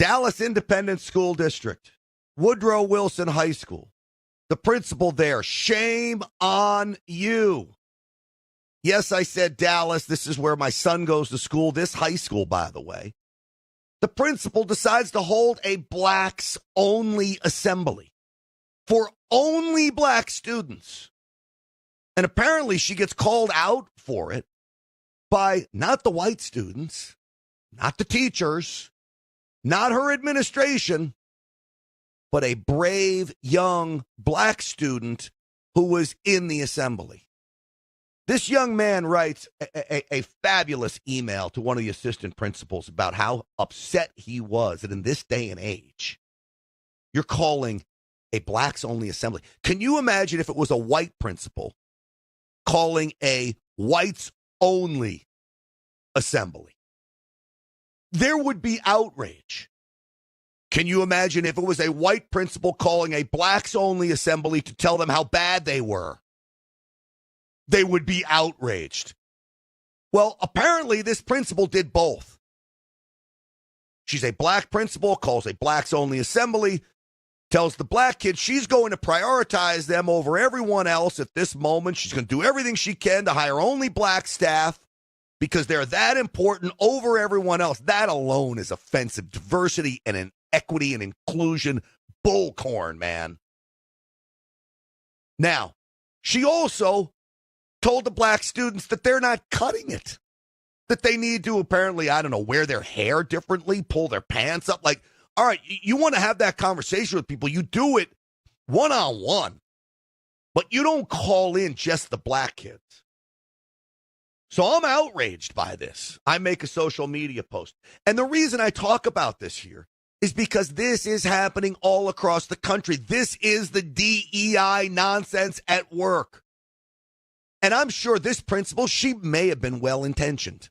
Dallas Independent School District, Woodrow Wilson High School. The principal there, shame on you. Yes, I said Dallas. This is where my son goes to school, this high school, by the way. The principal decides to hold a blacks-only assembly for only black students. And apparently she gets called out for it by not the white students, not the teachers, not her administration, but a brave young black student who was in the assembly. This young man writes a fabulous email to one of the assistant principals about how upset he was that in this day and age, you're calling a blacks-only assembly. Can you imagine if it was a white principal calling a whites-only assembly? There would be outrage. Can you imagine if it was a white principal calling a blacks-only assembly to tell them how bad they were? They would be outraged. Well, apparently this principal did both. She's a black principal, calls a blacks-only assembly, tells the black kids she's going to prioritize them over everyone else at this moment. She's going to do everything she can to hire only black staff because they're that important over everyone else. That alone is offensive. Diversity and equity and inclusion bullcorn, man. Now, she also told the black students that they're not cutting it, that they need to apparently, I don't know, wear their hair differently, pull their pants up. Like, all right, you want to have that conversation with people. You do it one-on-one, but you don't call in just the black kids. So I'm outraged by this. I make a social media post. And the reason I talk about this here is because this is happening all across the country. This is the DEI nonsense at work. And I'm sure this principal, she may have been well-intentioned.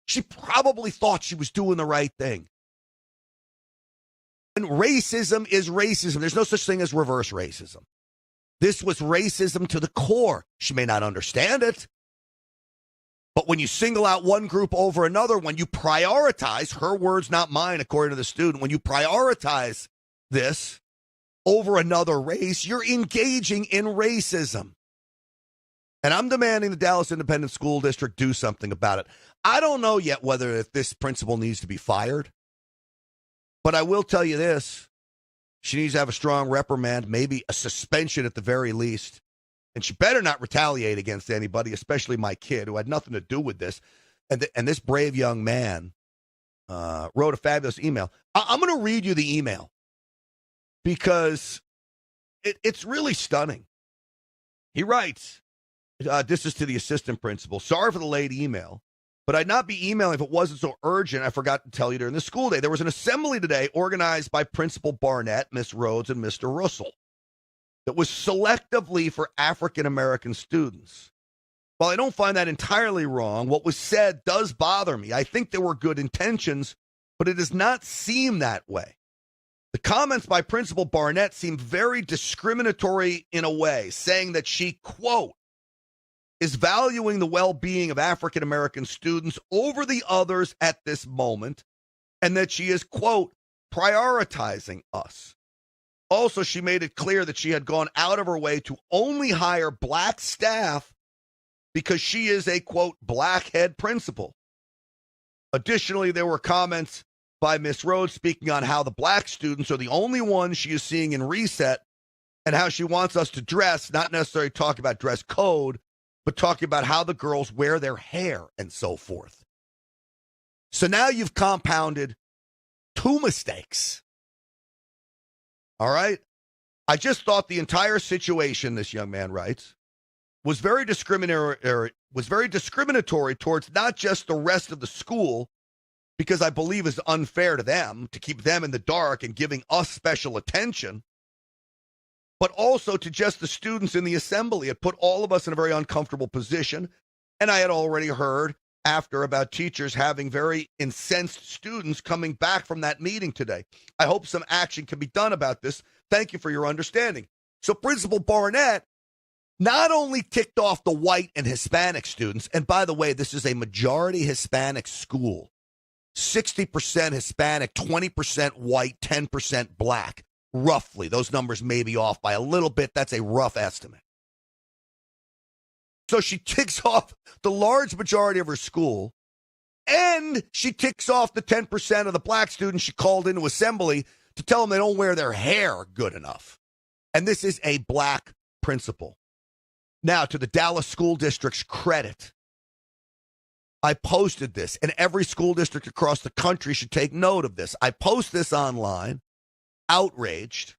She probably thought she was doing the right thing. And racism is racism. There's no such thing as reverse racism. This was racism to the core. She may not understand it. But when you single out one group over another, when you prioritize, her words, not mine, according to the student, when you prioritize this over another race, you're engaging in racism. And I'm demanding the Dallas Independent School District do something about it. I don't know yet whether if this principal needs to be fired. But I will tell you this. She needs to have a strong reprimand, maybe a suspension at the very least. And she better not retaliate against anybody, especially my kid, who had nothing to do with this. And this brave young man wrote a fabulous email. I'm going to read you the email because it's really stunning. He writes, this is to the assistant principal. Sorry for the late email, but I'd not be emailing if it wasn't so urgent. I forgot to tell you during the school day. There was an assembly today organized by Principal Barnett, Miss Rhodes, and Mr. Russell that was selectively for African-American students. While I don't find that entirely wrong, what was said does bother me. I think there were good intentions, but it does not seem that way. The comments by Principal Barnett seem very discriminatory in a way, saying that she, quote, is valuing the well-being of African-American students over the others at this moment, and that she is, quote, prioritizing us. Also, she made it clear that she had gone out of her way to only hire black staff because she is a, quote, black head principal. Additionally, there were comments by Miss Rhodes speaking on how the black students are the only ones she is seeing in reset and how she wants us to dress, not necessarily talk about dress code, but talking about how the girls wear their hair and so forth. So now you've compounded two mistakes. All right? I just thought the entire situation, this young man writes, was very discriminatory towards not just the rest of the school, because I believe is unfair to them to keep them in the dark and giving us special attention, but also to just the students in the assembly. It put all of us in a very uncomfortable position. And I had already heard after about teachers having very incensed students coming back from that meeting today. I hope some action can be done about this. Thank you for your understanding. So Principal Barnett not only ticked off the white and Hispanic students, and by the way, this is a majority Hispanic school. 60% Hispanic, 20% white, 10% black. Roughly. Those numbers may be off by a little bit. That's a rough estimate. So she ticks off the large majority of her school, and she ticks off the 10% of the black students she called into assembly to tell them they don't wear their hair good enough. And this is a black principal. Now, to the Dallas School District's credit, I posted this, and every school district across the country should take note of this. I post this online, outraged,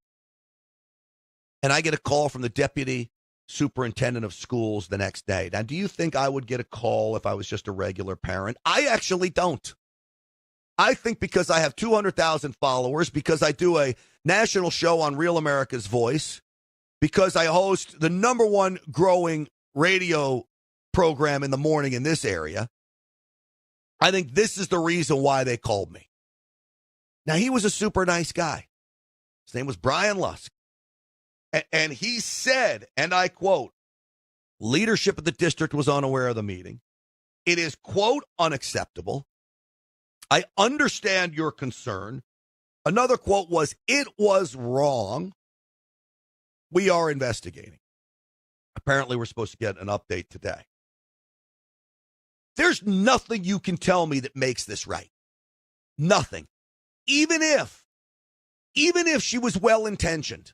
and I get a call from the deputy superintendent of schools the next day. Now, do you think I would get a call if I was just a regular parent? I actually don't. I think because I have 200,000 followers, because I do a national show on Real America's Voice, because I host the #1 growing radio program in the morning in this area, I think this is the reason why they called me. Now, he was a super nice guy. His name was Brian Lusk. And he said, and I quote, leadership of the district was unaware of the meeting. It is, quote, unacceptable. I understand your concern. Another quote was, it was wrong. We are investigating. Apparently, we're supposed to get an update today. There's nothing you can tell me that makes this right. Nothing. Even if she was well-intentioned.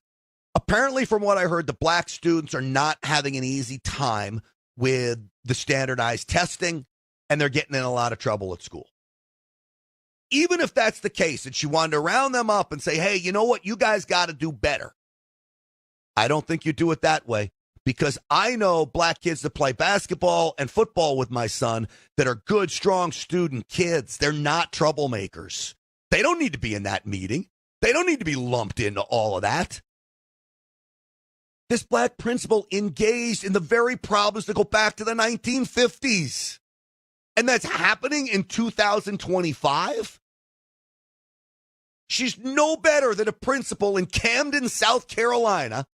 Apparently, from what I heard, the black students are not having an easy time with the standardized testing, and they're getting in a lot of trouble at school. Even if that's the case, and she wanted to round them up and say, hey, you know what? You guys got to do better. I don't think you do it that way, because I know black kids that play basketball and football with my son that are good, strong student kids. They're not troublemakers. They don't need to be in that meeting. They don't need to be lumped into all of that. This black principal engaged in the very problems that go back to the 1950s. And that's happening in 2025? She's no better than a principal in Camden, South Carolina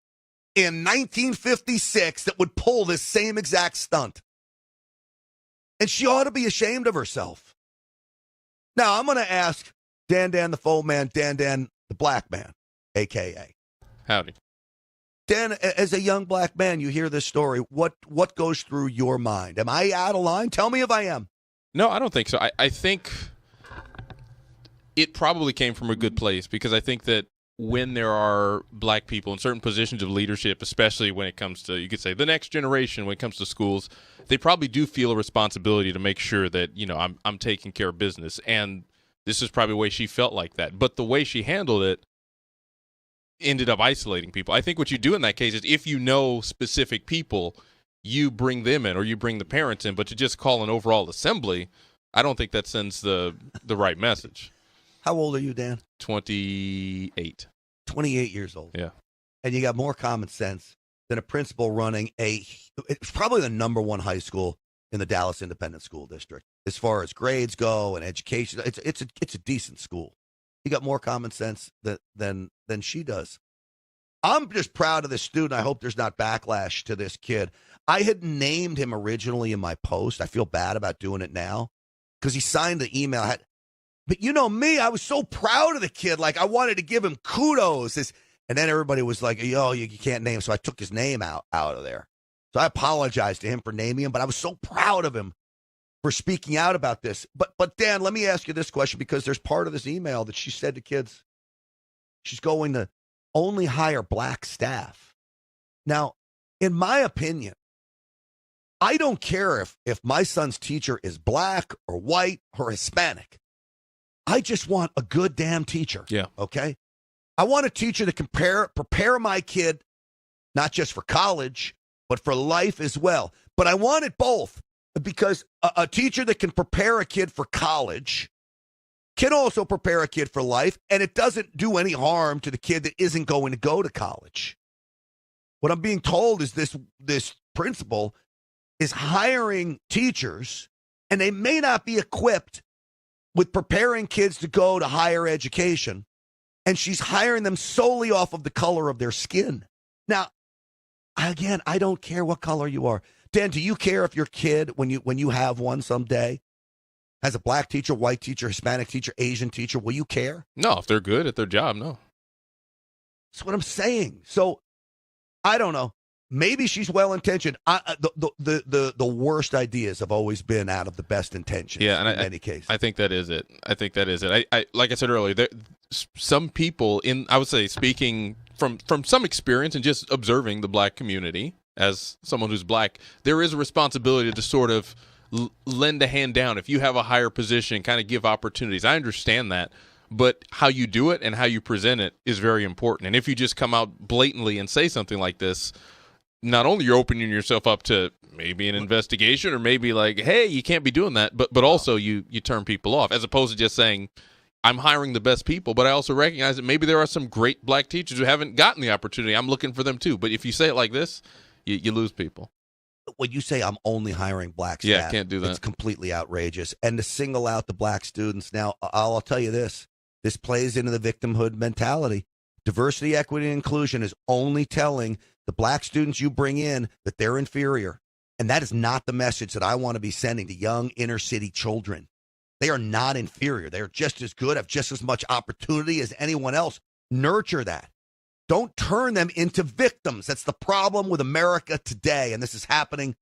in 1956 that would pull this same exact stunt. And she ought to be ashamed of herself. Now, I'm going to ask Dan the Foe Man, Dan the Black Man, a.k.a. Howdy. Dan, as a young black man, you hear this story. What goes through your mind? Am I out of line? Tell me if I am. No, I don't think so. I think it probably came from a good place, because I think that when there are black people in certain positions of leadership, especially when it comes to, you could say, the next generation, when it comes to schools, they probably do feel a responsibility to make sure that, you know, I'm taking care of business. And this is probably the way she felt like that. But the way she handled it ended up isolating people. I think what you do in that case is, if you know specific people, you bring them in, or you bring the parents in. But to just call an overall assembly, I don't think that sends the right message. How old are you, Dan? 28. 28 years old. Yeah. And you got more common sense than a principal running it's probably the #1 high school in the Dallas Independent School District. As far as grades go and education, it's a decent school. You got more common sense than she does. I'm just proud of this student. I hope there's not backlash to this kid. I had named him originally in my post. I feel bad about doing it now because he signed the email. But you know me, I was so proud of the kid. Like, I wanted to give him kudos. And then everybody was like, yo, you can't name him. So I took his name out of there. So I apologized to him for naming him, but I was so proud of him for speaking out about this. But Dan, let me ask you this question, because there's part of this email that she said to kids, she's going to only hire black staff. Now, in my opinion, I don't care if my son's teacher is black or white or Hispanic. I just want a good damn teacher. Yeah. Okay? I want a teacher that can prepare my kid, not just for college, but for life as well. But I want it both, because a teacher that can prepare a kid for college can also prepare a kid for life, and it doesn't do any harm to the kid that isn't going to go to college. What I'm being told is this principal is hiring teachers, and they may not be equipped with preparing kids to go to higher education, and she's hiring them solely off of the color of their skin. Now, again, I don't care what color you are. Dan, do you care if your kid, when you have one someday, Has a black teacher, white teacher, Hispanic teacher, Asian teacher. Will you care? No, if they're good at their job, no. That's what I'm saying. So I don't know. Maybe she's well-intentioned. The worst ideas have always been out of the best intentions. Yeah, and in many cases. I think that is it. I like I said earlier, some people I would say, speaking from some experience and just observing the black community as someone who's black, there is a responsibility to sort of lend a hand down. If you have a higher position, kind of give opportunities. I understand that. But how you do it and how you present it is very important. And if you just come out blatantly and say something like this, not only you're opening yourself up to maybe an investigation or maybe like, hey, you can't be doing that, but also you turn people off, as opposed to just saying, I'm hiring the best people, but I also recognize that maybe there are some great black teachers who haven't gotten the opportunity. I'm looking for them too. But if you say it like this, you lose people. When you say I'm only hiring black staff, yeah, can't do that. It's completely outrageous. And to single out the black students, now I'll tell you this. This plays into the victimhood mentality. Diversity, equity, and inclusion is only telling the black students you bring in that they're inferior. And that is not the message that I want to be sending to young inner city children. They are not inferior. They're just as good, have just as much opportunity as anyone else. Nurture that. Don't turn them into victims. That's the problem with America today. And this is happening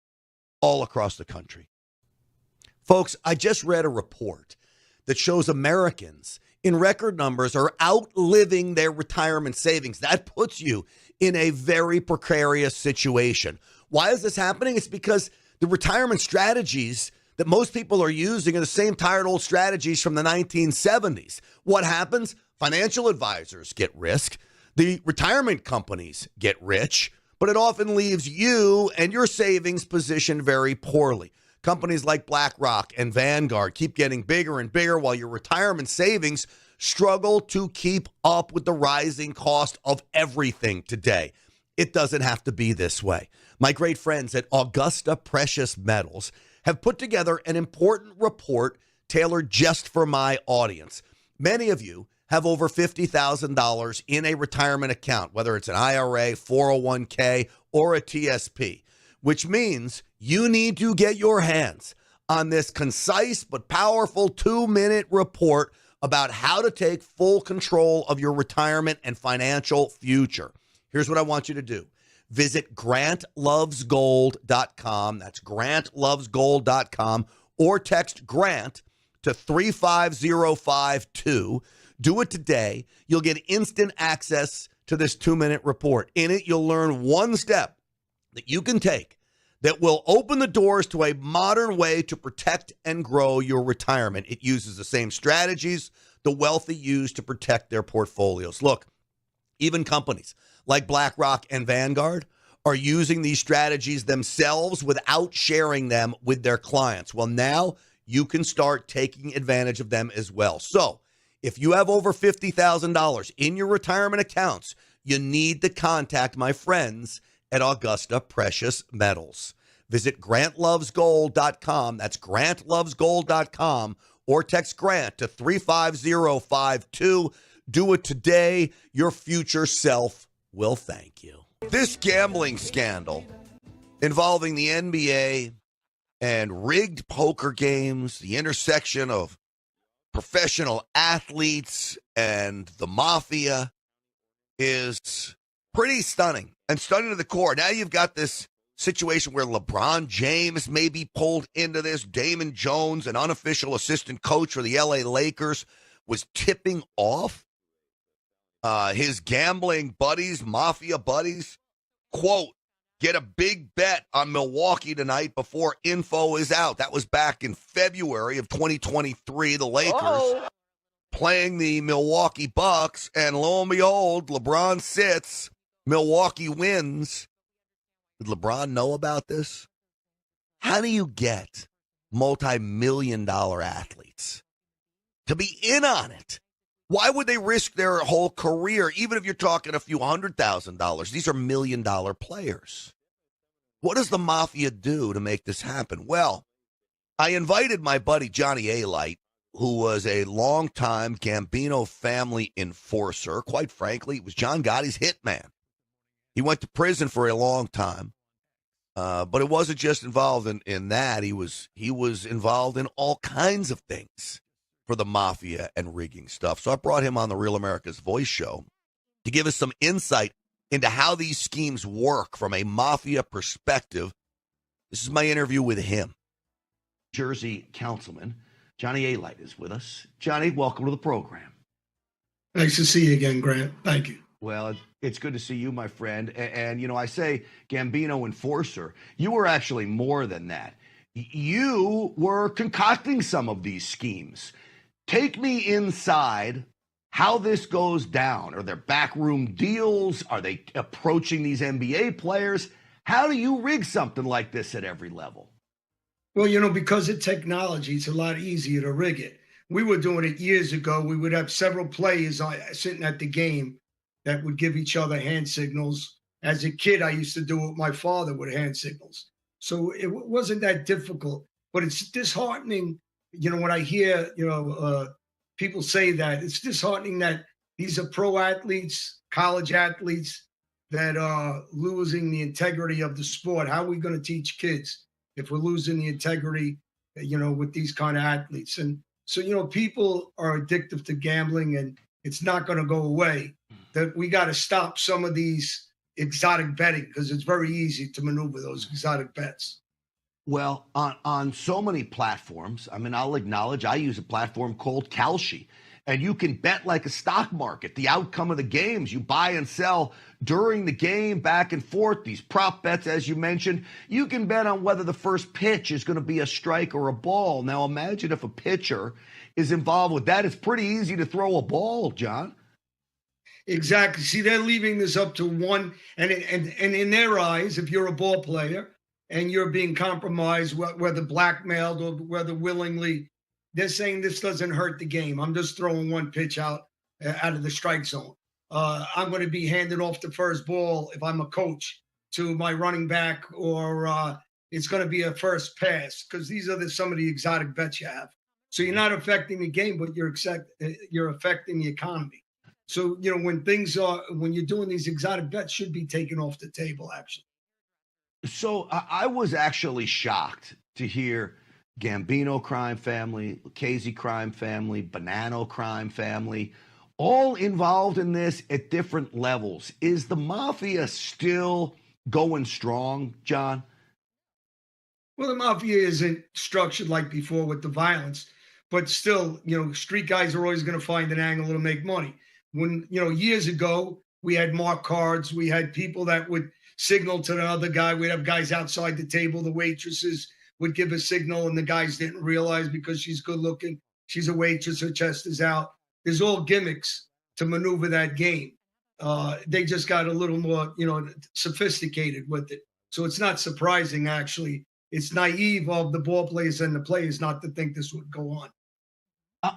all across the country. Folks, I just read a report that shows Americans in record numbers are outliving their retirement savings. That puts you in a very precarious situation. Why is this happening? It's because the retirement strategies that most people are using are the same tired old strategies from the 1970s. What happens? Financial advisors get risk. The retirement companies get rich, but it often leaves you and your savings positioned very poorly. Companies like BlackRock and Vanguard keep getting bigger and bigger while your retirement savings struggle to keep up with the rising cost of everything today. It doesn't have to be this way. My great friends at Augusta Precious Metals have put together an important report tailored just for my audience. Many of you have over $50,000 in a retirement account, whether it's an IRA, 401k, or a TSP, which means you need to get your hands on this concise but powerful 2-minute report about how to take full control of your retirement and financial future. Here's what I want you to do. Visit grantlovesgold.com. That's grantlovesgold.com, or text GRANT to 35052. Do it today. You'll get instant access to this 2-minute report. In it, you'll learn one step that you can take that will open the doors to a modern way to protect and grow your retirement. It uses the same strategies the wealthy use to protect their portfolios. Look, even companies like BlackRock and Vanguard are using these strategies themselves without sharing them with their clients. Well, now you can start taking advantage of them as well. So if you have over $50,000 in your retirement accounts, you need to contact my friends at Augusta Precious Metals. Visit grantlovesgold.com. That's grantlovesgold.com, or text GRANT to 35052. Do it today. Your future self will thank you. This gambling scandal involving the NBA and rigged poker games, the intersection of professional athletes and the mafia, is pretty stunning and stunning to the core. Now you've got this situation where LeBron James may be pulled into this. Damon Jones, an unofficial assistant coach for the LA Lakers, was tipping off his gambling buddies, mafia buddies, quote, get a big bet on Milwaukee tonight before info is out. That was back in February of 2023. The Lakers playing the Milwaukee Bucks, and lo and behold, LeBron sits, Milwaukee wins. Did LeBron know about this? How do you get multi-million-dollar athletes to be in on it? Why would they risk their whole career, even if you're talking a few $100,000? These are million-dollar players. What does the mafia do to make this happen? Well, I invited my buddy Johnny A-Light, who was a longtime Gambino family enforcer. Quite frankly, he was John Gotti's hitman. He went to prison for a long time. But it wasn't just involved in that. He was involved in all kinds of things for the mafia and rigging stuff. So I brought him on the Real America's Voice show to give us some insight into how these schemes work from a mafia perspective. This is my interview with him. Jersey Councilman Johnny A-Light is with us. Johnny, welcome to the program. Nice to see you again, Grant. Thank you. Well, it's good to see you, my friend. And you know, I say Gambino enforcer. You were actually more than that. You were concocting some of these schemes. Take me inside how this goes down. Are there backroom deals? Are they approaching these NBA players? How do you rig something like this at every level? Well, you know, because of technology, it's a lot easier to rig it. We were doing it years ago. We would have several players sitting at the game that would give each other hand signals. As a kid, I used to do it with my father with hand signals. So it wasn't that difficult, but it's disheartening. You know, when I hear, people say that, it's disheartening that these are pro athletes, college athletes that are losing the integrity of the sport. How are we going to teach kids if we're losing the integrity, with these kind of athletes? And so, people are addicted to gambling and it's not going to go away. That we got to stop some of these exotic betting because it's very easy to maneuver those exotic bets. Well, on so many platforms, I mean, I'll acknowledge I use a platform called Kalshi, and you can bet like a stock market, the outcome of the games. You buy and sell during the game, back and forth, these prop bets, as you mentioned. You can bet on whether the first pitch is going to be a strike or a ball. Now, imagine if a pitcher is involved with that. It's pretty easy to throw a ball, John. Exactly. See, they're leaving this up to one, and in their eyes, if you're a ball player and you're being compromised, whether blackmailed or whether willingly, they're saying this doesn't hurt the game. I'm just throwing one pitch out of the strike zone. I'm going to be handed off the first ball if I'm a coach to my running back, or it's going to be a first pass, because these are some of the exotic bets you have. So you're not affecting the game, but you're affecting the economy. So, when you're doing these exotic bets, should be taken off the table, actually. So I was actually shocked to hear Gambino crime family, Casey crime family, Bonanno crime family, all involved in this at different levels. Is the mafia still going strong, John? Well, the mafia isn't structured like before with the violence, but still, street guys are always going to find an angle to make money. When, years ago, we had marked cards. We had people that would signal to the other guy. We'd have guys outside the table. The waitresses would give a signal, and the guys didn't realize because she's good looking. She's a waitress. Her chest is out. There's all gimmicks to maneuver that game. They just got a little more, sophisticated with it. So it's not surprising, actually. It's naive of the ball players and the players not to think this would go on.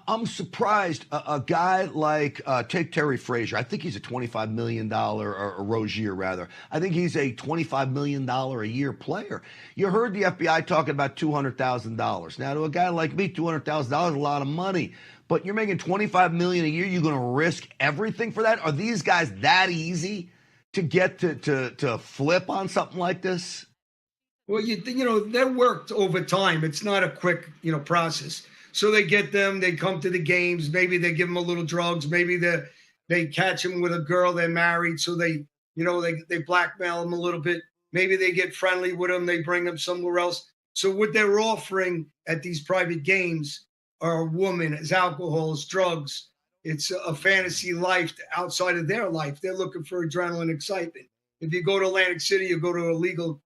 I'm surprised a guy like, take Terry Frazier. I think he's a $25 million, or Rozier rather. I think he's a $25 million a year player. You heard the FBI talking about $200,000. Now, to a guy like me, $200,000 is a lot of money. But you're making $25 million a year. You're going to risk everything for that? Are these guys that easy to get to flip on something like this? Well, they're worked over time. It's not a quick, process. So they get them, they come to the games, maybe they give them a little drugs, maybe they catch them with a girl they're married, so they blackmail them a little bit. Maybe they get friendly with them, they bring them somewhere else. So what they're offering at these private games are a woman, it's alcohol, it's drugs. It's a fantasy life outside of their life. They're looking for adrenaline excitement. If you go to Atlantic City, you go to a legal,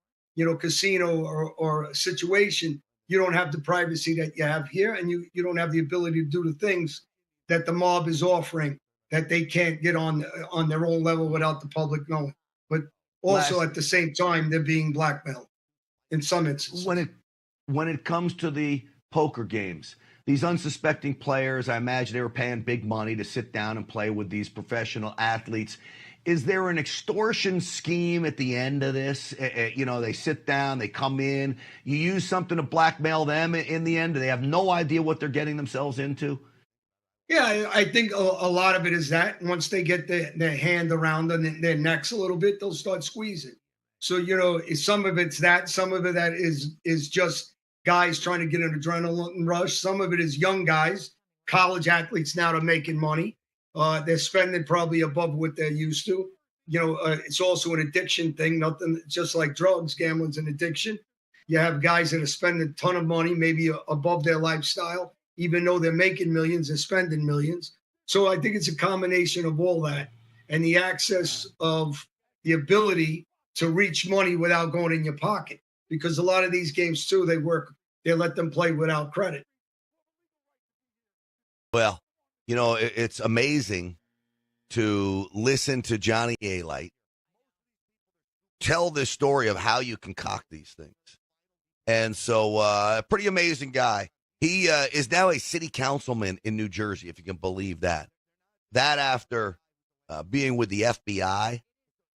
casino or a situation, you don't have the privacy that you have here, and you don't have the ability to do the things that the mob is offering that they can't get on their own level without the public knowing. But also at the same time, they're being blackmailed in some instances. When it comes to the poker games, these unsuspecting players, I imagine they were paying big money to sit down and play with these professional athletes. Is there an extortion scheme at the end of this? They sit down, they come in, you use something to blackmail them in the end. Do they have no idea what they're getting themselves into? Yeah, I think a lot of it is that once they get their hand around them, their necks a little bit, they'll start squeezing. So, some of it's that, some of it that is just guys trying to get an adrenaline rush. Some of it is young guys, college athletes now, to making money. They're spending probably above what they're used to. It's also an addiction thing. Nothing, just like drugs, gambling's an addiction. You have guys that are spending a ton of money, maybe above their lifestyle, even though they're making millions, they're spending millions. So I think it's a combination of all that and the access of the ability to reach money without going in your pocket. Because a lot of these games too, they let them play without credit. Well, it's amazing to listen to Johnny A-Light tell this story of how you concoct these things. And so, a pretty amazing guy. He is now a city councilman in New Jersey, if you can believe that. That after being with the FBI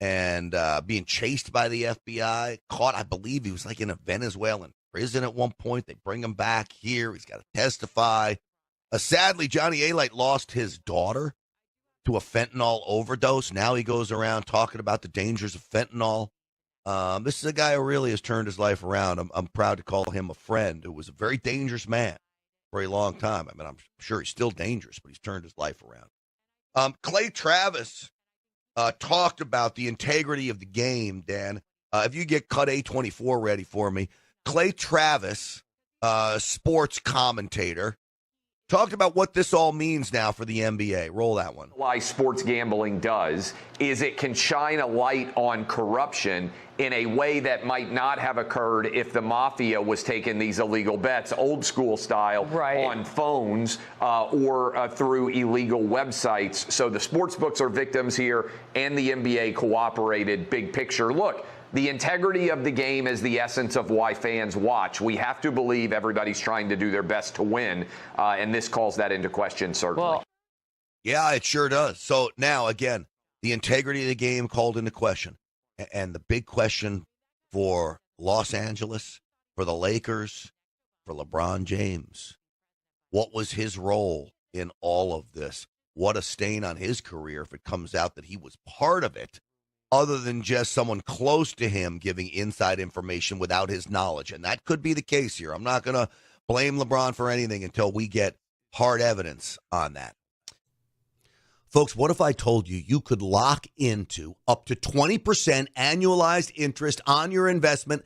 and being chased by the FBI, caught, I believe he was like in a Venezuelan prison at one point. They bring him back here. He's got to testify. Sadly, Johnny A-Light lost his daughter to a fentanyl overdose. Now he goes around talking about the dangers of fentanyl. This is a guy who really has turned his life around. I'm proud to call him a friend who was a very dangerous man for a long time. I mean, I'm sure he's still dangerous, but he's turned his life around. Clay Travis talked about the integrity of the game, Dan. If you get Cut A24 ready for me, Clay Travis, sports commentator, talked about what this all means now for the NBA. Roll that one. Why sports gambling does is it can shine a light on corruption in a way that might not have occurred if the mafia was taking these illegal bets, old school style, on phones or through illegal websites. So the sports books are victims here, and the NBA cooperated. Big picture. Look, the integrity of the game is the essence of why fans watch. We have to believe everybody's trying to do their best to win, and this calls that into question, certainly. Well, yeah, it sure does. So now, again, the integrity of the game called into question. And the big question for Los Angeles, for the Lakers, for LeBron James, what was his role in all of this? What a stain on his career if it comes out that he was part of it, other than just someone close to him giving inside information without his knowledge. And that could be the case here. I'm not going to blame LeBron for anything until we get hard evidence on that. Folks, what if I told you you could lock into up to 20% annualized interest on your investment,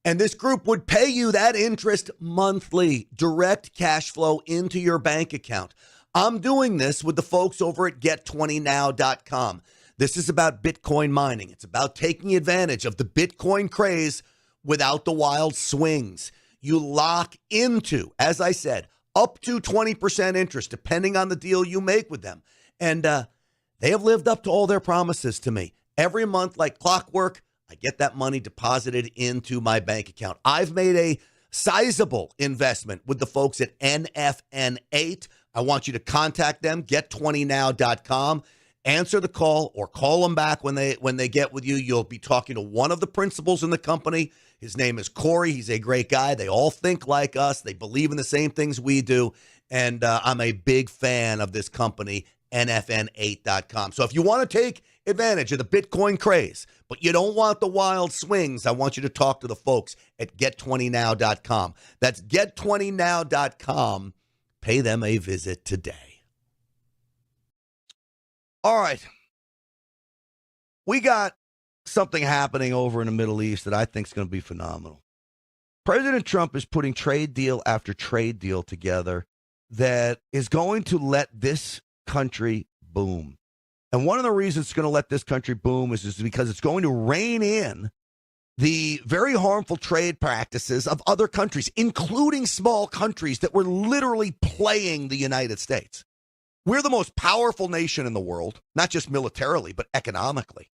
and this group would pay you that interest monthly, direct cash flow into your bank account? I'm doing this with the folks over at get20now.com. This is about Bitcoin mining. It's about taking advantage of the Bitcoin craze without the wild swings. You lock into, as I said, up to 20% interest, depending on the deal you make with them. And they have lived up to all their promises to me. Every month, like clockwork, I get that money deposited into my bank account. I've made a sizable investment with the folks at NFN8. I want you to contact them, get20now.com. Answer the call or call them back when they get with you. You'll be talking to one of the principals in the company. His name is Corey. He's a great guy. They all think like us. They believe in the same things we do. And I'm a big fan of this company, NFN8.com. So if you want to take advantage of the Bitcoin craze, but you don't want the wild swings, I want you to talk to the folks at get20now.com. That's get20now.com. Pay them a visit today. All right. We got something happening over in the Middle East that I think is going to be phenomenal. President Trump is putting trade deal after trade deal together that is going to let this country boom. And one of the reasons it's going to let this country boom is because it's going to rein in the very harmful trade practices of other countries, including small countries that were literally playing the United States. We're the most powerful nation in the world, not just militarily, but economically.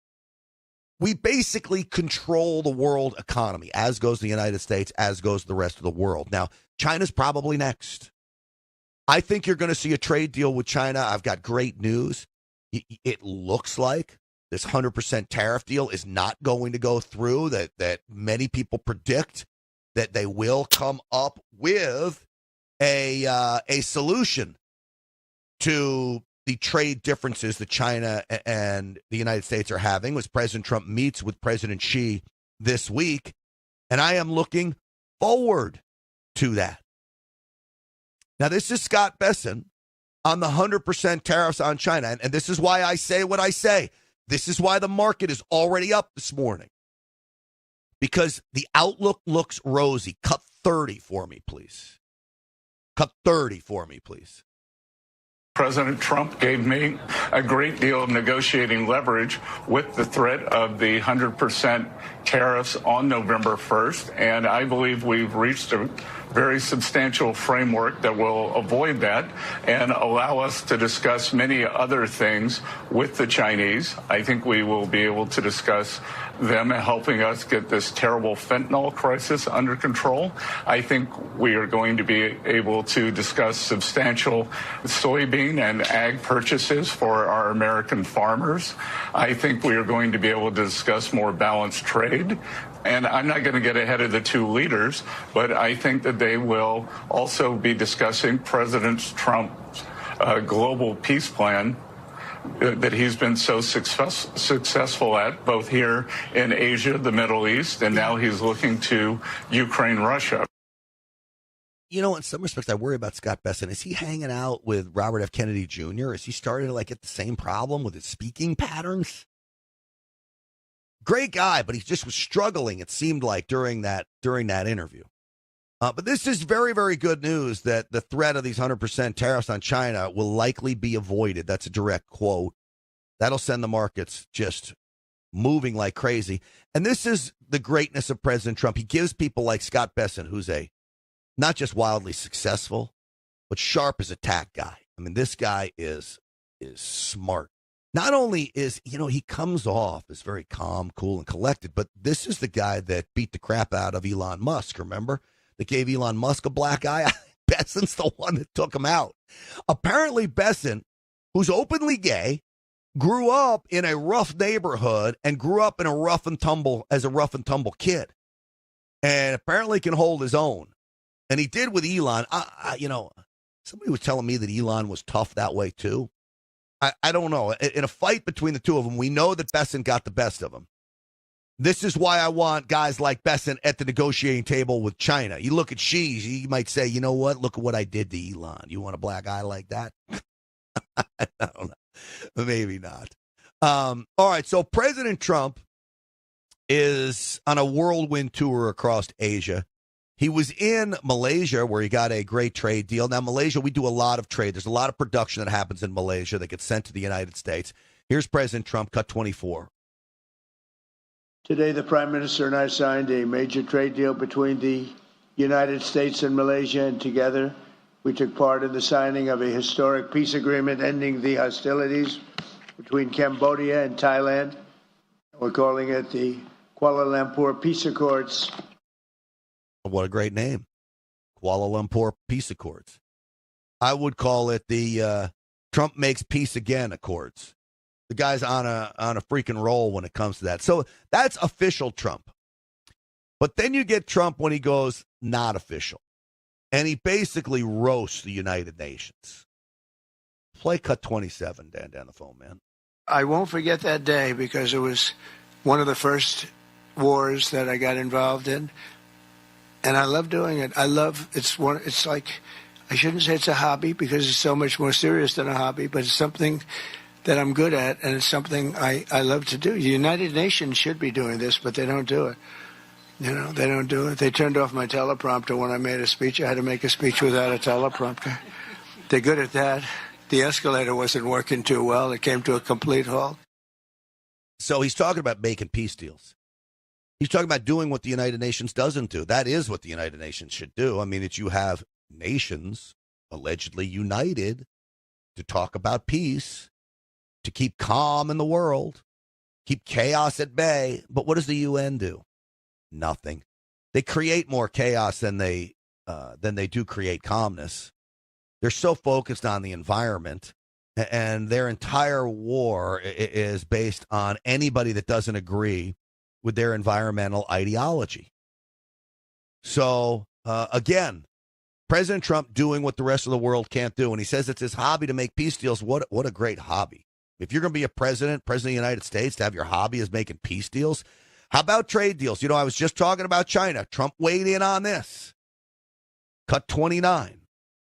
We basically control the world economy, as goes the United States, as goes the rest of the world. Now, China's probably next. I think you're going to see a trade deal with China. I've got great news. It looks like this 100% tariff deal is not going to go through, that many people predict that they will come up with a solution to the trade differences that China and the United States are having, as President Trump meets with President Xi this week, and I am looking forward to that. Now, this is Scott Bessent on the 100% tariffs on China, and this is why I say what I say. This is why the market is already up this morning, because the outlook looks rosy. Cut 30 for me, please. Cut 30 for me, please. President Trump gave me a great deal of negotiating leverage with the threat of the 100% tariffs on November 1st, and I believe we've reached a very substantial framework that will avoid that and allow us to discuss many other things with the Chinese. I think we will be able to discuss them helping us get this terrible fentanyl crisis under control. I think we are going to be able to discuss substantial soybean and ag purchases for our American farmers. I think we are going to be able to discuss more balanced trade. And I'm not going to get ahead of the two leaders, but I think that they will also be discussing President Trump's global peace plan that he's been so successful at, both here in Asia, the Middle East, and now he's looking to Ukraine, Russia. You know, in some respects, I worry about Scott Bessent. Is he hanging out with Robert F. Kennedy Jr.? Is he starting to get the same problem with his speaking patterns? Great guy, but he just was struggling, it seemed like, during that interview. But this is very, very good news that the threat of these 100% tariffs on China will likely be avoided. That's a direct quote. That'll send the markets just moving like crazy. And this is the greatness of President Trump. He gives people like Scott Bessent, who's a not just wildly successful, but sharp as a tack guy. I mean, this guy is smart. Not only is, he comes off as very calm, cool, and collected, but this is the guy that beat the crap out of Elon Musk, remember? That gave Elon Musk a black eye. Bessent's the one that took him out. Apparently, Bessent, who's openly gay, grew up in a rough neighborhood and grew up in a rough and tumble kid, and apparently can hold his own. And he did with Elon. Somebody was telling me that Elon was tough that way too. I don't know. In a fight between the two of them, we know that Bessent got the best of him. This is why I want guys like Bessent at the negotiating table with China. You look at Xi, he might say, you know what? Look at what I did to Elon. You want a black eye like that? I don't know. Maybe not. All right, so President Trump is on a whirlwind tour across Asia. He was in Malaysia, where he got a great trade deal. Now, Malaysia, we do a lot of trade. There's a lot of production that happens in Malaysia that gets sent to the United States. Here's President Trump, cut 24. Today, the Prime Minister and I signed a major trade deal between the United States and Malaysia, and together we took part in the signing of a historic peace agreement ending the hostilities between Cambodia and Thailand. We're calling it the Kuala Lumpur Peace Accords. What a great name. Kuala Lumpur Peace Accords. I would call it the Trump Makes Peace Again Accords. The guy's on a freaking roll when it comes to that. So that's official Trump. But then you get Trump when he goes not official. And he basically roasts the United Nations. Play cut 27, Dan, down the phone, man. I won't forget that day because it was one of the first wars that I got involved in. And I love doing it. It's like, I shouldn't say it's a hobby because it's so much more serious than a hobby, but it's something that I'm good at, and it's something I love to do. The United Nations should be doing this, but they don't do it. They don't do it. They turned off my teleprompter when I made a speech. I had to make a speech without a teleprompter. They're good at that. The escalator wasn't working too well. It came to a complete halt. So he's talking about making peace deals. He's talking about doing what the United Nations doesn't do. That is what the United Nations should do. I mean, it's you have nations allegedly united to talk about peace, to keep calm in the world, keep chaos at bay. But what does the UN do? Nothing. They create more chaos than they do create calmness. They're so focused on the environment, and their entire war is based on anybody that doesn't agree with their environmental ideology. So, again, President Trump doing what the rest of the world can't do. And he says it's his hobby to make peace deals. What a great hobby. If you're going to be a president of the United States, to have your hobby is making peace deals. How about trade deals? I was just talking about China. Trump weighed in on this. Cut 29.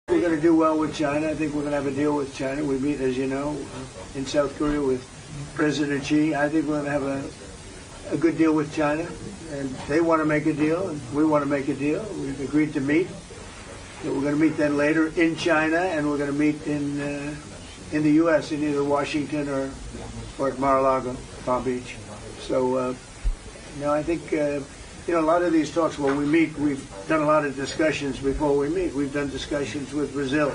We're going to do well with China. I think we're going to have a deal with China. We meet, as you know, in South Korea with President Xi. I think we're going to have a good deal with China. And they want to make a deal, and we want to make a deal. We've agreed to meet. So we're going to meet then later in China, and we're going to meet in the U.S. in either Washington or at Mar-a-Lago, Palm Beach. So, I think, a lot of these talks, when we meet, we've done a lot of discussions before we meet. We've done discussions with Brazil.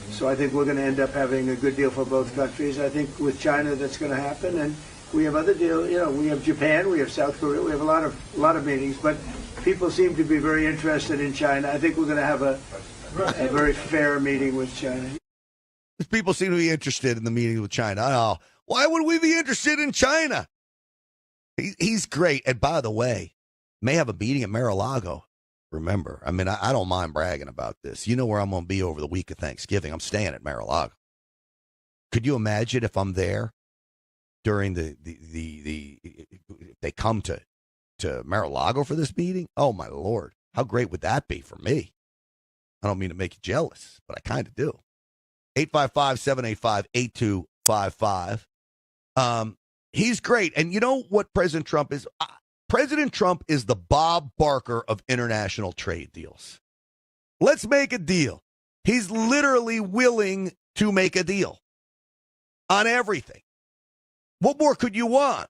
So I think we're going to end up having a good deal for both countries. I think with China that's going to happen. And we have other deals. We have Japan, we have South Korea. We have a lot of meetings. But people seem to be very interested in China. I think we're going to have a very fair meeting with China. People seem to be interested in the meeting with China. Oh, why would we be interested in China? He's great. And by the way, may have a meeting at Mar-a-Lago. Remember, I don't mind bragging about this. You know where I'm going to be over the week of Thanksgiving. I'm staying at Mar-a-Lago. Could you imagine if I'm there during if they come to Mar-a-Lago for this meeting? Oh, my Lord. How great would that be for me? I don't mean to make you jealous, but I kind of do. 855-785-8255. He's great. And you know what President Trump is? President Trump is the Bob Barker of international trade deals. Let's make a deal. He's literally willing to make a deal on everything. What more could you want?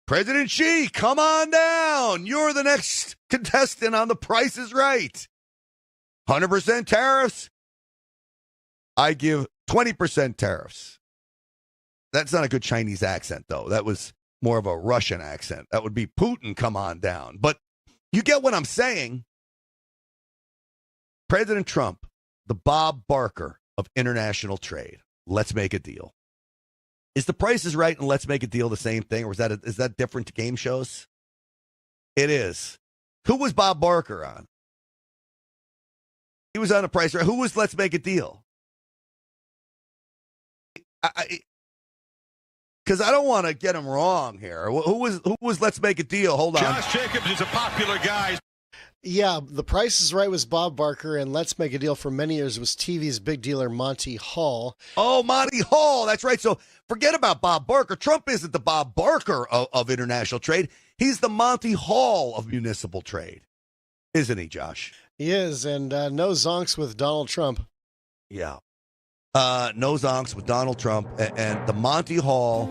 President Xi, come on down. You're the next contestant on The Price is Right. 100% tariffs. I give 20% tariffs. That's not a good Chinese accent, though. That was more of a Russian accent. That would be Putin, come on down. But you get what I'm saying. President Trump, the Bob Barker of international trade. Let's make a deal. Is The Price is Right and Let's Make a Deal the same thing, or is that different to game shows? It is. Who was Bob Barker on? He was on The Price is Right. Who was Let's Make a Deal? Because I don't want to get him wrong here. Who was Let's Make a Deal? Hold on. Josh Jacobs is a popular guy. Yeah, The Price is Right was Bob Barker, and Let's Make a Deal for many years was TV's big dealer Monty Hall. Oh, Monty Hall. That's right. So forget about Bob Barker. Trump isn't the Bob Barker of international trade. He's the Monty Hall of municipal trade. Isn't he, Josh? He is, and no zonks with Donald Trump. Yeah. No zonks with Donald Trump and the Monty Hall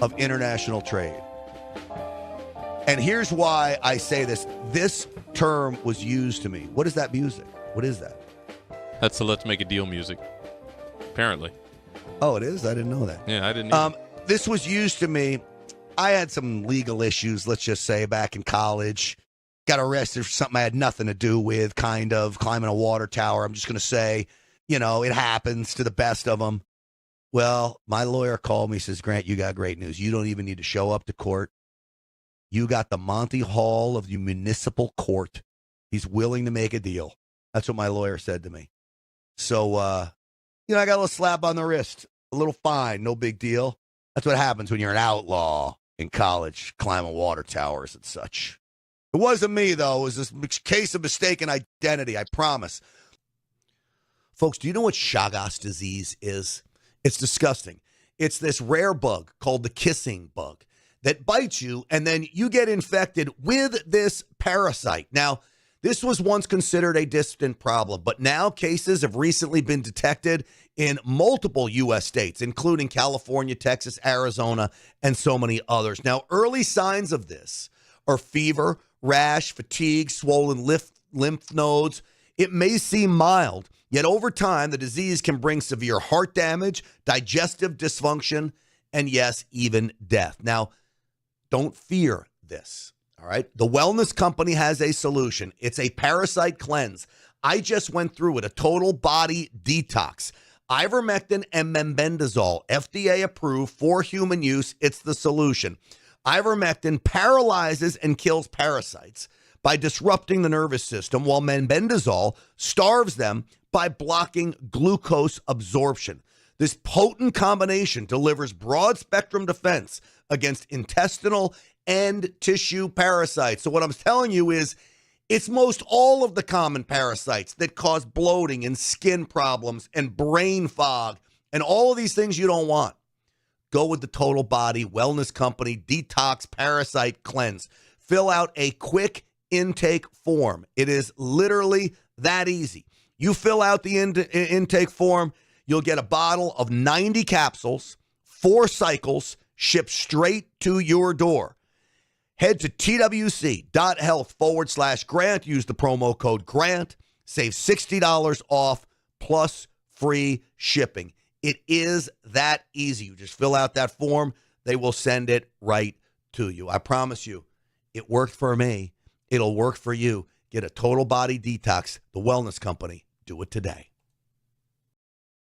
of international trade. And here's why I say this. This term was used to me. What is that music? What is that? That's the Let's Make a Deal music, apparently. Oh, it is? I didn't know that. Yeah, I didn't. This was used to me. I had some legal issues, let's just say, back in college. Got arrested for something I had nothing to do with, kind of, climbing a water tower. I'm just going to say, it happens to the best of them. Well, my lawyer called me, says, Grant, you got great news. You don't even need to show up to court. You got the Monty Hall of the municipal court. He's willing to make a deal. That's what my lawyer said to me. So, I got a little slap on the wrist, a little fine, no big deal. That's what happens when you're an outlaw in college, climbing water towers and such. It wasn't me, though. It was a case of mistaken identity, I promise. Folks, do you know what Chagas disease is? It's disgusting. It's this rare bug called the kissing bug that bites you, and then you get infected with this parasite. Now, this was once considered a distant problem, but now cases have recently been detected in multiple U.S. states, including California, Texas, Arizona, and so many others. Now, early signs of this are fever, rash, fatigue, swollen lymph nodes. It may seem mild, yet over time, the disease can bring severe heart damage, digestive dysfunction, and yes, even death. Now, don't fear this, all right? The wellness company has a solution. It's a parasite cleanse. I just went through it, a total body detox. Ivermectin and mebendazole, FDA approved for human use. It's the solution. Ivermectin paralyzes and kills parasites by disrupting the nervous system, while mebendazole starves them by blocking glucose absorption. This potent combination delivers broad-spectrum defense against intestinal end tissue parasites. So what I'm telling you is it's most all of the common parasites that cause bloating and skin problems and brain fog and all of these things you don't want. Go with the Total Body Wellness Company Detox Parasite Cleanse. Fill out a quick intake form. It is literally that easy. You fill out the intake form, you'll get a bottle of 90 capsules, 4 cycles, shipped straight to your door. Head to twc.health/grant. Use the promo code GRANT. Save $60 off plus free shipping. It is that easy. You just fill out that form. They will send it right to you. I promise you, it worked for me. It'll work for you. Get a Total Body Detox, the Wellness Company. Do it today.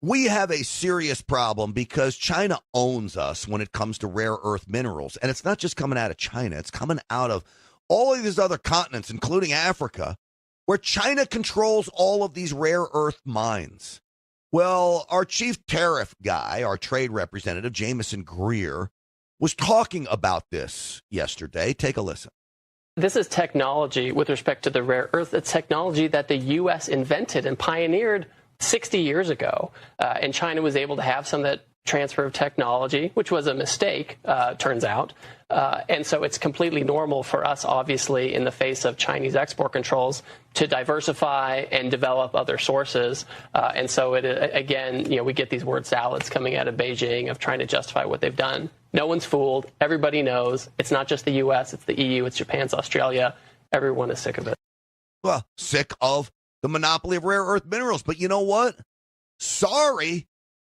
We have a serious problem because China owns us when it comes to rare earth minerals. And it's not just coming out of China. It's coming out of all of these other continents, including Africa, where China controls all of these rare earth mines. Well, our chief tariff guy, our trade representative, Jameson Greer, was talking about this yesterday. Take a listen. This is technology with respect to the rare earth. It's technology that the U.S. invented and pioneered 60 years ago. And China was able to have some of that transfer of technology, which was a mistake, turns out. And so it's completely normal for us, obviously, in the face of Chinese export controls, to diversify and develop other sources. And so, again, we get these word salads coming out of Beijing of trying to justify what they've done. No one's fooled. Everybody knows. It's not just the U.S., it's the EU, it's Japan, it's Australia. Everyone is sick of it. Well, sick of the monopoly of rare earth minerals. But you know what? Sorry,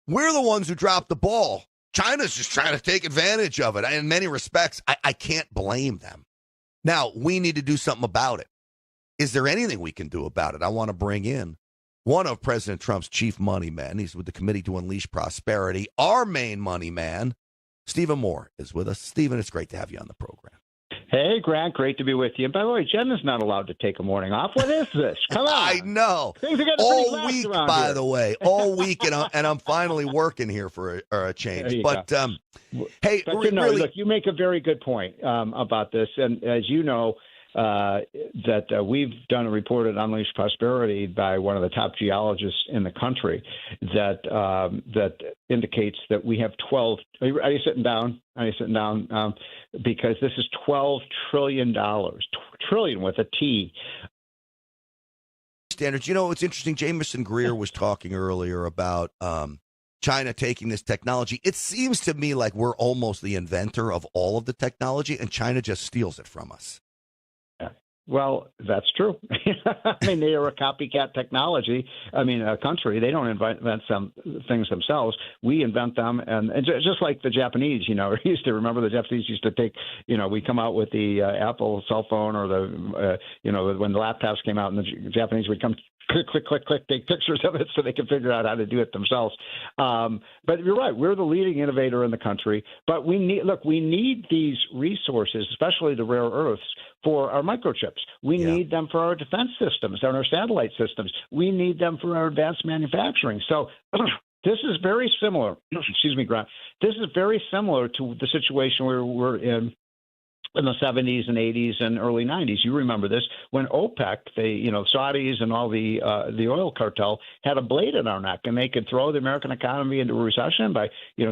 we're the ones who dropped the ball. China's just trying to take advantage of it. In many respects, I can't blame them. Now, we need to do something about it. Is there anything we can do about it? I want to bring in one of President Trump's chief money men. He's with the Committee to Unleash Prosperity. Our main money man, Stephen Moore, is with us. Stephen, it's great to have you on the program. Hey, Grant, great to be with you. And by the way, Jen is not allowed to take a morning off. What is this? Come on. I know. Things are getting all week, by the way. All week, and I'm finally working here for a change. But, hey, but really, look, you make a very good point about this. And as you know, that we've done a report at Unleash Prosperity by one of the top geologists in the country that indicates that we have 12. Are you sitting down? Because this is $12 trillion, trillion with a T. Standards. You know, it's interesting. Jameson Greer was talking earlier about China taking this technology. It seems to me like we're almost the inventor of all of the technology, and China just steals it from us. Well, that's true. I mean, they are a copycat technology. I mean, a country. They don't invent some things themselves. We invent them. And just like the Japanese, used to remember the Japanese used to take, we come out with the Apple cell phone or the, when the laptops came out and the Japanese would come click, take pictures of it so they can figure out how to do it themselves. But you're right. We're the leading innovator in the country. But we need these resources, especially the rare earths, for our microchips. We need them for our defense systems and our satellite systems. We need them for our advanced manufacturing. So this is very similar. Excuse me, Grant. This is very similar to the situation we were in the 70s and 80s and early 90s. You remember this when OPEC, Saudis and all the oil cartel had a blade in our neck, and they could throw the American economy into a recession by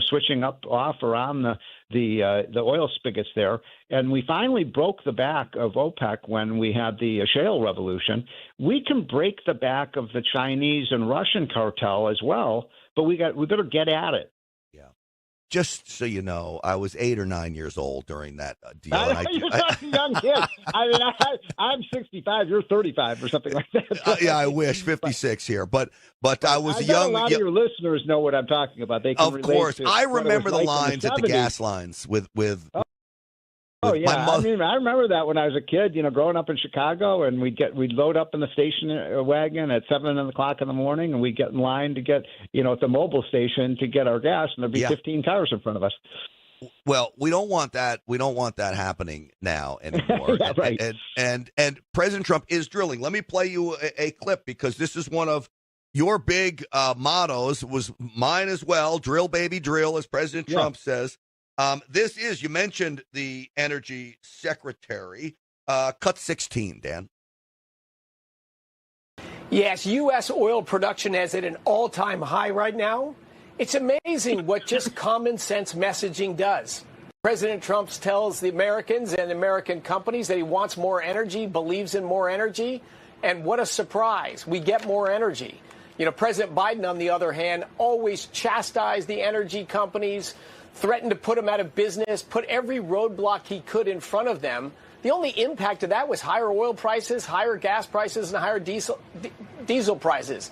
switching off around the oil spigots there. And we finally broke the back of OPEC when we had the shale revolution. We can break the back of the Chinese and Russian cartel as well, but we better get at it. Just so you know, I was 8 or 9 years old during that deal. You're such a young kid. I mean, I'm 65. You're 35 or something like that. Yeah, I wish 56 here, but I was young. A lot of your listeners know what I'm talking about. They can of course. I remember the lines at the gas lines with. Oh yeah, I remember that when I was a kid. Growing up in Chicago, and we'd load up in the station wagon at 7 o'clock in the morning, and we'd get in line to get at the mobile station to get our gas, and there'd be 15 cars in front of us. Well, we don't want that. We don't want that happening now anymore. Yeah, right. And President Trump is drilling. Let me play you a clip because this is one of your big mottos. Was mine as well. Drill, baby, drill, as President Trump says. This is, you mentioned the energy secretary. Cut 16, Dan. Yes, U.S. oil production is at an all-time high right now. It's amazing what just common sense messaging does. President Trump tells the Americans and American companies that he wants more energy, believes in more energy, and what a surprise. We get more energy. You know, President Biden, on the other hand, always chastised the energy companies, threatened to put them out of business, put every roadblock he could in front of them. The only impact of that was higher oil prices, higher gas prices, and higher diesel prices.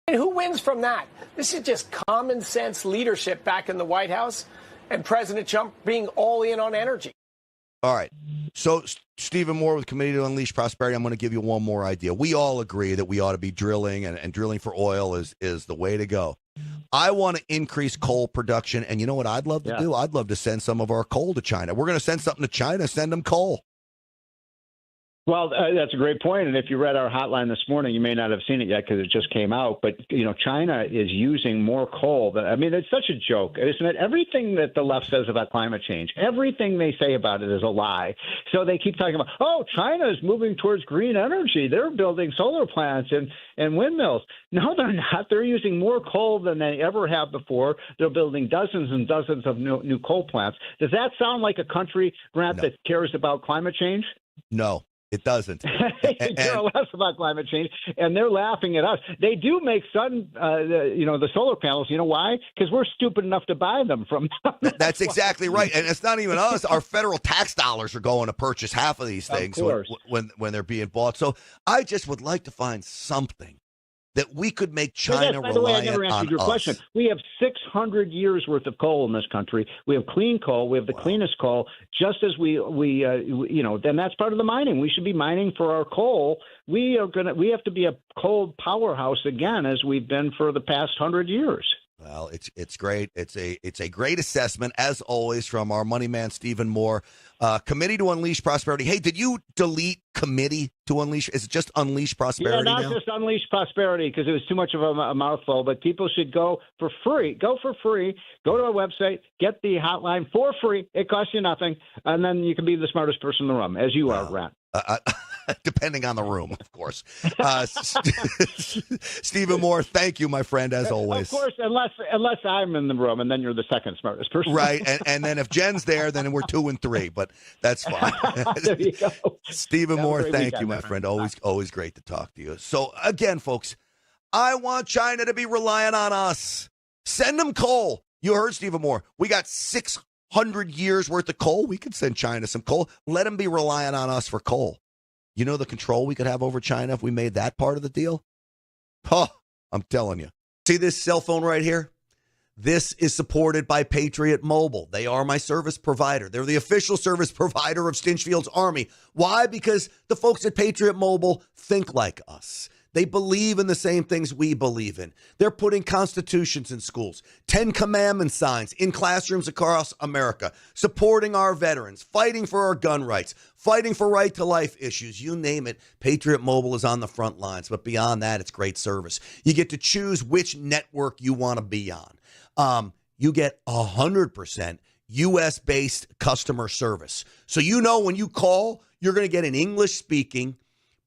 And who wins from that? This is just common sense leadership back in the White House and President Trump being all in on energy. All right. So, Stephen Moore with Committee to Unleash Prosperity, I'm going to give you one more idea. We all agree that we ought to be drilling, and drilling for oil is the way to go. I want to increase coal production, and you know what I'd love to do? I'd love to send some of our coal to China. We're going to send something to China, send them coal. Well, that's a great point. And if you read our hotline this morning, you may not have seen it yet because it just came out. But, you know, China is using more coal. I mean, it's such a joke, isn't it? Everything that the left says about climate change, everything they say about it is a lie. So they keep talking about, oh, China is moving towards green energy. They're building solar plants and windmills. No, they're not. They're using more coal than they ever have before. They're building dozens and dozens of new coal plants. Does that sound like a country, Grant, that cares about climate change? No. It doesn't. They care less about climate change, and they're laughing at us. They do make the solar panels. You know why? Because we're stupid enough to buy them from them. That's exactly right. And it's not even us. Our federal tax dollars are going to purchase half of these things when they're being bought. So I just would like to find something that we could make China by the way, I reliant never answered your us. question. We have 600 years worth of coal in this country. We have clean coal. We have the cleanest coal. Just as then that's part of the mining. We should be mining for our coal. We have to be a coal powerhouse again, as we've been for the past 100 years. Well, it's great. It's a great assessment, as always, from our money man, Stephen Moore. Committee to Unleash Prosperity. Hey, did you delete Committee to Unleash? Is it just Unleash Prosperity now? Not just Unleash Prosperity, because it was too much of a mouthful. But people should go for free. Go for free. Go to our website. Get the hotline for free. It costs you nothing. And then you can be the smartest person in the room, as you are, Grant. Depending on the room, of course. Stephen Moore, thank you, my friend, as always. Of course, unless I'm in the room, and then you're the second smartest person. Right, and then if Jen's there, then we're 2 and 3, but that's fine. There you go. Stephen Moore, thank you, my friend. Always great to talk to you. So, again, folks, I want China to be reliant on us. Send them coal. You heard Stephen Moore. We got 600 years worth of coal. We could send China some coal. Let them be reliant on us for coal. You know the control we could have over China if we made that part of the deal? Huh, I'm telling you. See this cell phone right here? This is supported by Patriot Mobile. They are my service provider. They're the official service provider of Stinchfield's Army. Why? Because the folks at Patriot Mobile think like us. They believe in the same things we believe in. They're putting constitutions in schools, 10 commandment signs in classrooms across America, supporting our veterans, fighting for our gun rights, fighting for right to life issues. You name it, Patriot Mobile is on the front lines. But beyond that, it's great service. You get to choose which network you want to be on. You get 100% U.S.-based customer service. So you know when you call, you're going to get an English-speaking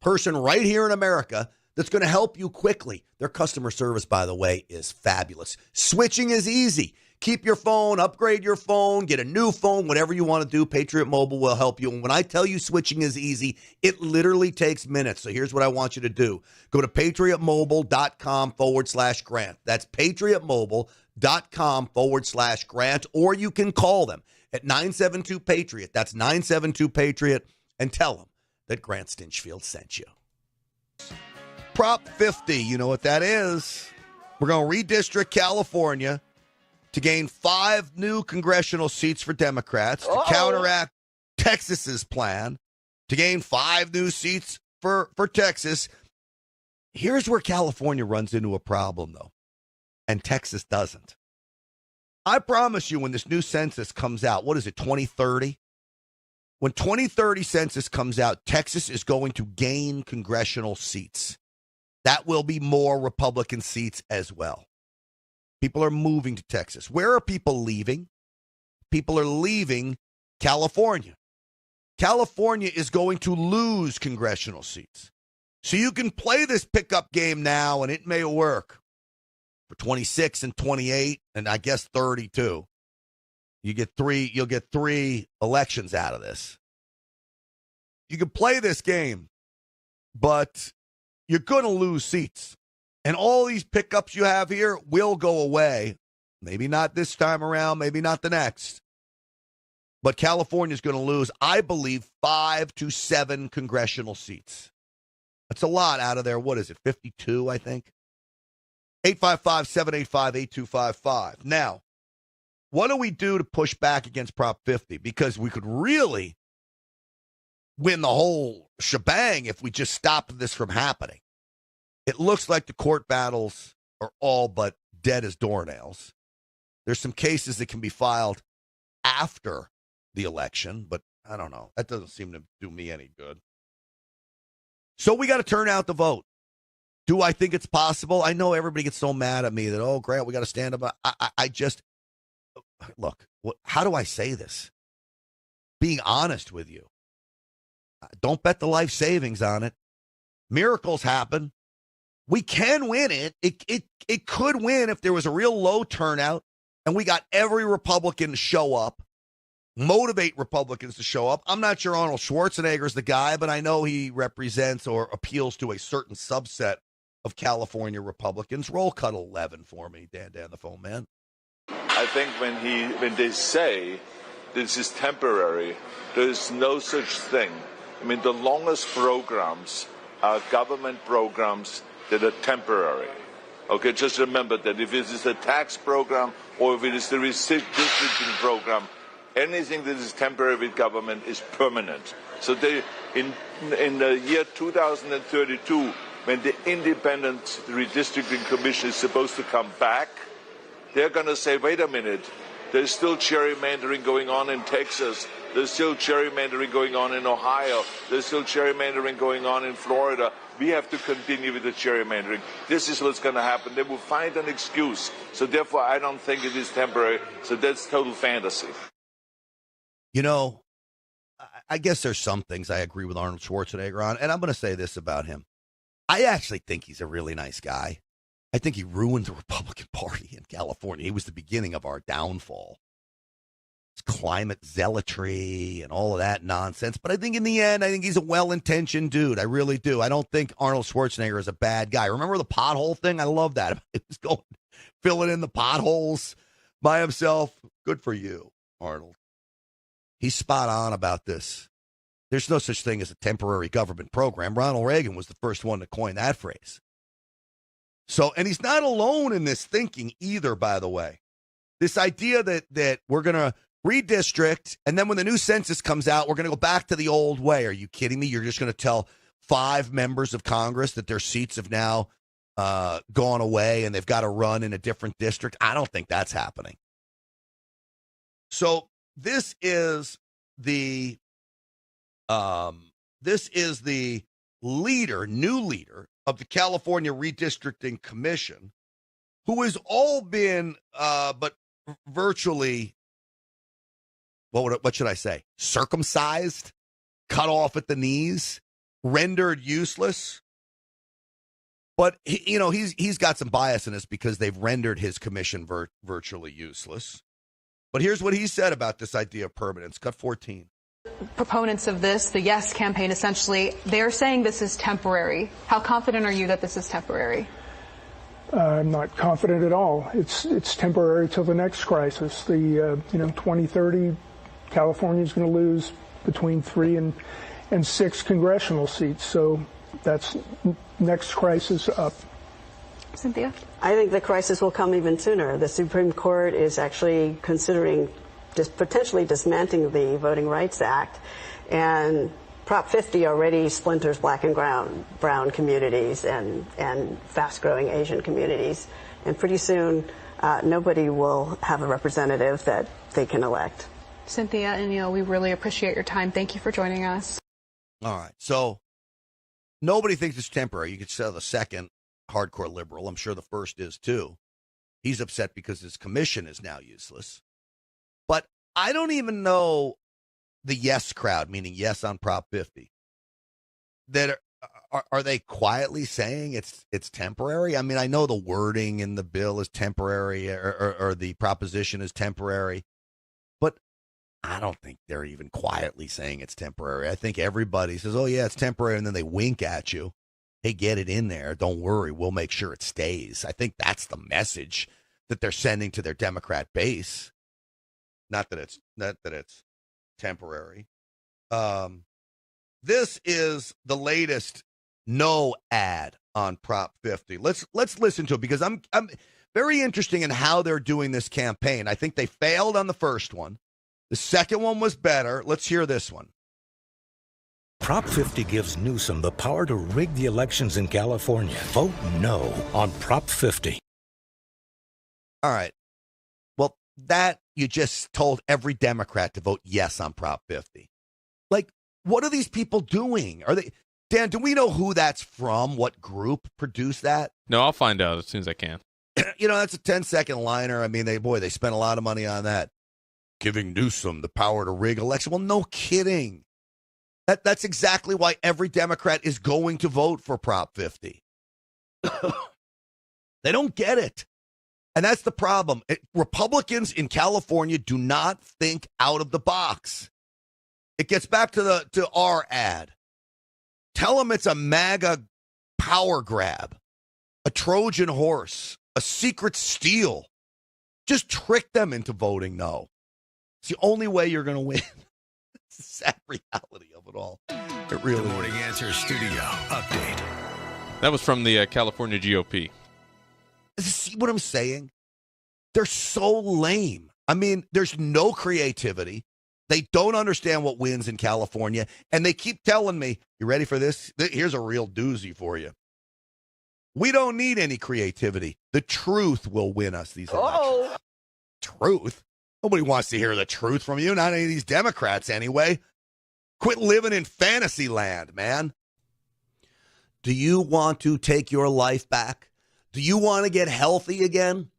person right here in America that's going to help you quickly. Their customer service, by the way, is fabulous. Switching is easy. Keep your phone, upgrade your phone, get a new phone, whatever you want to do. Patriot Mobile will help you. And when I tell you switching is easy, it literally takes minutes. So here's what I want you to do. Go to patriotmobile.com/Grant. That's patriotmobile.com/Grant. Or you can call them at 972-PATRIOT. That's 972-PATRIOT. And tell them that Grant Stinchfield sent you. Prop 50, you know what that is. We're going to redistrict California to gain 5 new congressional seats for Democrats to counteract Texas's plan to gain 5 new seats for Texas. Here's where California runs into a problem, though, and Texas doesn't. I promise you when this new census comes out, what is it, 2030? When 2030 census comes out, Texas is going to gain congressional seats. That will be more Republican seats as well. People are moving to Texas. Where are people leaving? people are leaving California. California is going to lose congressional seats. So you can play this pickup game now, and it may work for 26 and 28, and I guess 32. You'll get three elections out of this. You can play this game, but you're going to lose seats. And all these pickups you have here will go away. Maybe not this time around, maybe not the next. But California's going to lose, I believe, 5 to 7 congressional seats. That's a lot out of there. What is it, 52, I think? 855-785-8255. Now, what do we do to push back against Prop 50? Because we could really win the whole shebang if we just stopped this from happening. It looks like the court battles are all but dead as doornails. There's some cases that can be filed after the election, but I don't know. That doesn't seem to do me any good. So we got to turn out the vote. Do I think it's possible? I know everybody gets so mad at me that, oh, Grant, we got to stand up. I just, look, how do I say this? Being honest with you. Don't bet the life savings on it. Miracles happen. We can win it. It could win if there was a real low turnout and we got every Republican to show up, motivate Republicans to show up. I'm not sure Arnold Schwarzenegger's the guy, but I know he represents or appeals to a certain subset of California Republicans. Roll cut 11 for me, Dan, the phone man. I think when they say this is temporary, there is no such thing. I mean, the longest programs are government programs that are temporary. Okay, just remember that if it is a tax program or if it is the redistricting program, anything that is temporary with government is permanent. So in the year 2032, when the independent redistricting commission is supposed to come back, they're going to say, wait a minute, there's still gerrymandering going on in Texas. There's still gerrymandering going on in Ohio. There's still gerrymandering going on in Florida. We have to continue with the gerrymandering. This is what's going to happen. They will find an excuse. So therefore, I don't think it is temporary. So that's total fantasy. You know, I guess there's some things I agree with Arnold Schwarzenegger on, and I'm going to say this about him. I actually think he's a really nice guy. I think he ruined the Republican Party in California. He was the beginning of our downfall. It's climate zealotry and all of that nonsense. But I think in the end, I think he's a well-intentioned dude. I really do. I don't think Arnold Schwarzenegger is a bad guy. Remember the pothole thing? I love that. He was going, filling in the potholes by himself. Good for you, Arnold. He's spot on about this. There's no such thing as a temporary government program. Ronald Reagan was the first one to coin that phrase. So, and he's not alone in this thinking either, by the way. This idea that we're going to redistrict, and then when the new census comes out, we're going to go back to the old way. Are you kidding me? You're just going to tell 5 members of Congress that their seats have now gone away and they've got to run in a different district? I don't think that's happening. So this is the new leader of the California Redistricting Commission, who has all been, but virtually, what should I say? Circumcised, cut off at the knees, rendered useless. But he's got some bias in this because they've rendered his commission virtually useless. But here's what he said about this idea of permanence. Cut 14. Proponents of this, the Yes campaign, essentially, they're saying this is temporary. How confident are you that this is temporary? I'm not confident at all. It's temporary till the next crisis. The 2030, California's going to lose between 3 and 6 congressional seats. So that's next crisis up. Cynthia? I think the crisis will come even sooner. The Supreme Court is actually considering potentially dismantling the Voting Rights Act, and Prop 50 already splinters black and brown communities and fast-growing Asian communities. And pretty soon, nobody will have a representative that they can elect. Cynthia and Neil, we really appreciate your time. Thank you for joining us. All right. So nobody thinks it's temporary. You could say the second hardcore liberal. I'm sure the first is too. He's upset because his commission is now useless. But I don't even know the yes crowd, meaning yes on Prop 50, that are they quietly saying it's temporary? I mean, I know the wording in the bill is temporary or the proposition is temporary, but I don't think they're even quietly saying it's temporary. I think everybody says, oh, yeah, it's temporary, and then they wink at you. Hey, get it in there. Don't worry. We'll make sure it stays. I think that's the message that they're sending to their Democrat base. Not that it's temporary. This is the latest no ad on Prop 50. Let's listen to it because I'm very interested in how they're doing this campaign. I think they failed on the first one. The second one was better. Let's hear this one. Prop 50 gives Newsom the power to rig the elections in California. Vote no on Prop 50. All right. Well, that you just told every Democrat to vote yes on Prop 50. Like, what are these people doing? Are they, Dan, do we know who that's from? What group produced that? No, I'll find out as soon as I can. That's a 10-second liner. I mean, they spent a lot of money on that. Giving Newsom the power to rig election. Well, no kidding. That's exactly why every Democrat is going to vote for Prop 50. They don't get it. And that's the problem. Republicans in California do not think out of the box. It gets back to our ad. Tell them it's a MAGA power grab, a Trojan horse, a secret steal. Just trick them into voting no. It's the only way you're going to win. It's the sad reality of it all. It really The Morning Answer Studio update. That was from the California GOP. See what I'm saying? They're so lame. I mean, there's no creativity. They don't understand what wins in California. And they keep telling me, you ready for this? Here's a real doozy for you. We don't need any creativity. The truth will win us these elections. Truth? Nobody wants to hear the truth from you. Not any of these Democrats anyway. Quit living in fantasy land, man. Do you want to take your life back? Do you want to get healthy again?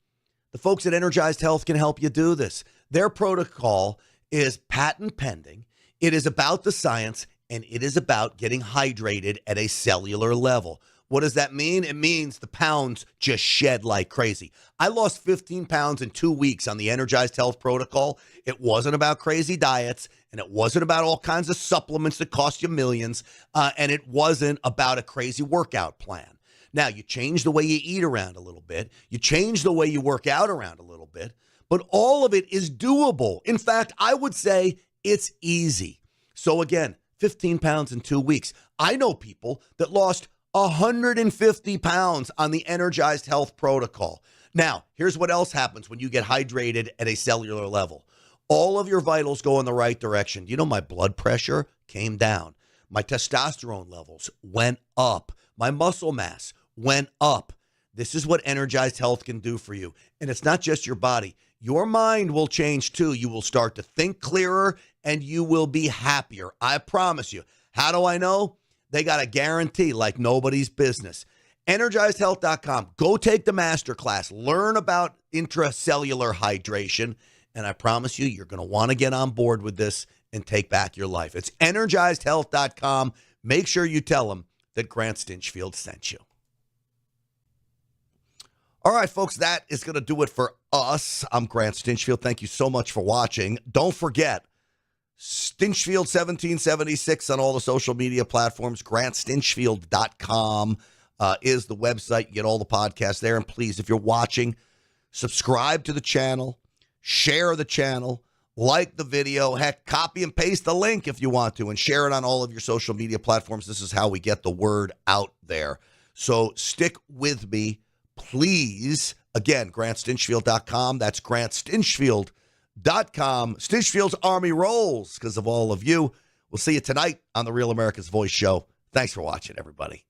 The folks at Energized Health can help you do this. Their protocol is patent pending. It is about the science, and it is about getting hydrated at a cellular level. What does that mean? It means the pounds just shed like crazy. I lost 15 pounds in 2 weeks on the Energized Health protocol. It wasn't about crazy diets, and it wasn't about all kinds of supplements that cost you millions, and it wasn't about a crazy workout plan. Now, you change the way you eat around a little bit. You change the way you work out around a little bit. But all of it is doable. In fact, I would say it's easy. So again, 15 pounds in 2 weeks. I know people that lost 150 pounds on the Energized Health protocol. Now, here's what else happens when you get hydrated at a cellular level. All of your vitals go in the right direction. You know, my blood pressure came down. My testosterone levels went up. My muscle mass went up. This is what Energized Health can do for you. And it's not just your body. Your mind will change too. You will start to think clearer and you will be happier. I promise you. How do I know? They got a guarantee like nobody's business. EnergizedHealth.com. Go take the masterclass. Learn about intracellular hydration. And I promise you, you're going to want to get on board with this and take back your life. It's EnergizedHealth.com. Make sure you tell them that Grant Stinchfield sent you. All right, folks, that is going to do it for us. I'm Grant Stinchfield. Thank you so much for watching. Don't forget, Stinchfield 1776 on all the social media platforms. GrantStinchfield.com is the website. You get all the podcasts there. And please, if you're watching, subscribe to the channel, share the channel, like the video. Heck, copy and paste the link if you want to and share it on all of your social media platforms. This is how we get the word out there. So stick with me, please. Again, GrantStinchfield.com. That's GrantStinchfield.com. Stinchfield's Army rolls because of all of you. We'll see you tonight on the Real America's Voice show. Thanks for watching, everybody.